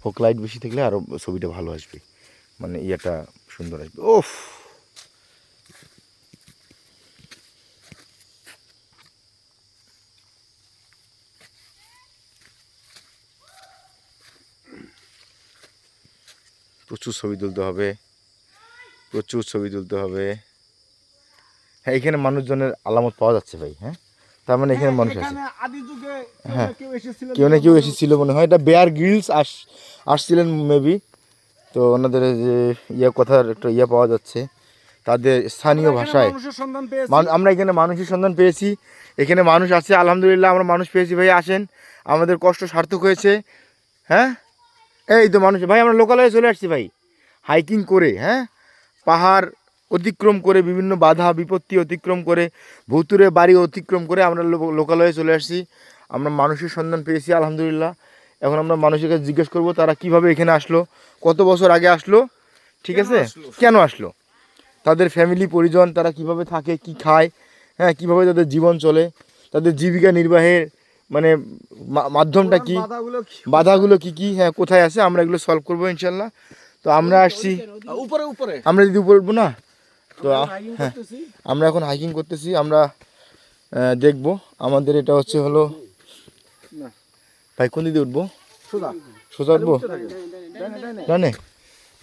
Folk light বেশি থাকলে আরও ছবিটা ভালো আসবে, মানে ইয়েটা সুন্দর আসবে। ওফ, প্রচুর ছবি তুলতে হবে, প্রচুর ছবি তুলতে হবে। হ্যাঁ, এখানে মানুষজনের আলামত পাওয়া যাচ্ছে ভাই। হ্যাঁ, তার মানে এখানে মানুষ আছে। হ্যাঁ, কেউ না কেউ এসেছিল মনে হয়। এটা বেয়ার গ্রিলস আসছিলেন মেবি। তো ওনাদের যে কথার একটা পাওয়া যাচ্ছে তাদের স্থানীয় ভাষায়। আমরা এখানে মানুষের সন্ধান পেয়েছি, এখানে মানুষ আছে আলহামদুলিল্লাহ, আমরা মানুষ পেয়েছি ভাই। আসেন, আমাদের কষ্ট সার্থক হয়েছে। হ্যাঁ, এই তো মানুষ ভাই, আমরা লোকালয়ে চলে আসছি ভাই, হাইকিং করে। হ্যাঁ, পাহাড় অতিক্রম করে, বিভিন্ন বাধা বিপত্তি অতিক্রম করে, ভুতুরে বাড়ি অতিক্রম করে আমরা লোকালয়ে চলে আসছি। আমরা মানুষের সন্ধান পেয়েছি আলহামদুলিল্লাহ। এখন আমরা মানুষের কাছে জিজ্ঞেস করবো তারা কিভাবে এখানে আসলো, কত বছর আগে আসলো, ঠিক আছে, কেন আসলো, তাদের ফ্যামিলি পরিজন, তারা কিভাবে থাকে, কি খায়, হ্যাঁ, কিভাবে তাদের জীবন চলে, তাদের জীবিকা নির্বাহের মানে মাধ্যমটা কি, বাধাগুলো কি কি, হ্যাঁ, কোথায় আছে, আমরা এগুলো সলভ করবো ইনশাল্লাহ। তো আমরা আসছি উপরে, আমরা যদি উপরে উঠবো না তো। হ্যাঁ, আমরা এখন হাইকিং করতেছি। আমরা দেখবো আমাদের এটা হচ্ছে হলো ভাই, কোন দিকে উঠবো? সোজা উঠবো? ডানে?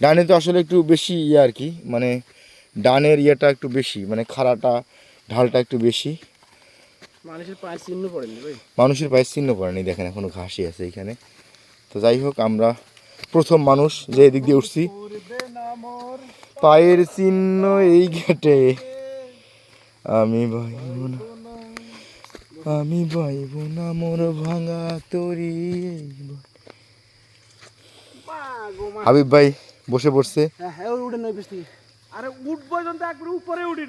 ডানে তো আসলে একটু বেশি আর কি, মানে ডানের ইয়েটা একটু বেশি, মানে খাড়াটা ঢালটা একটু বেশি। মানুষের পায়ের চিহ্ন পড়েনি, দেখেন এখনো ঘাসই আছে এখানে। তো যাই হোক, আমরা প্রথম মানুষ যে এদিক দিয়ে উঠছি। পায়ের চিহ্ন এই ঘাটে আমি বাইব না মোর ভাঙা তরি। হাবিব ভাই বসে পড়ছে।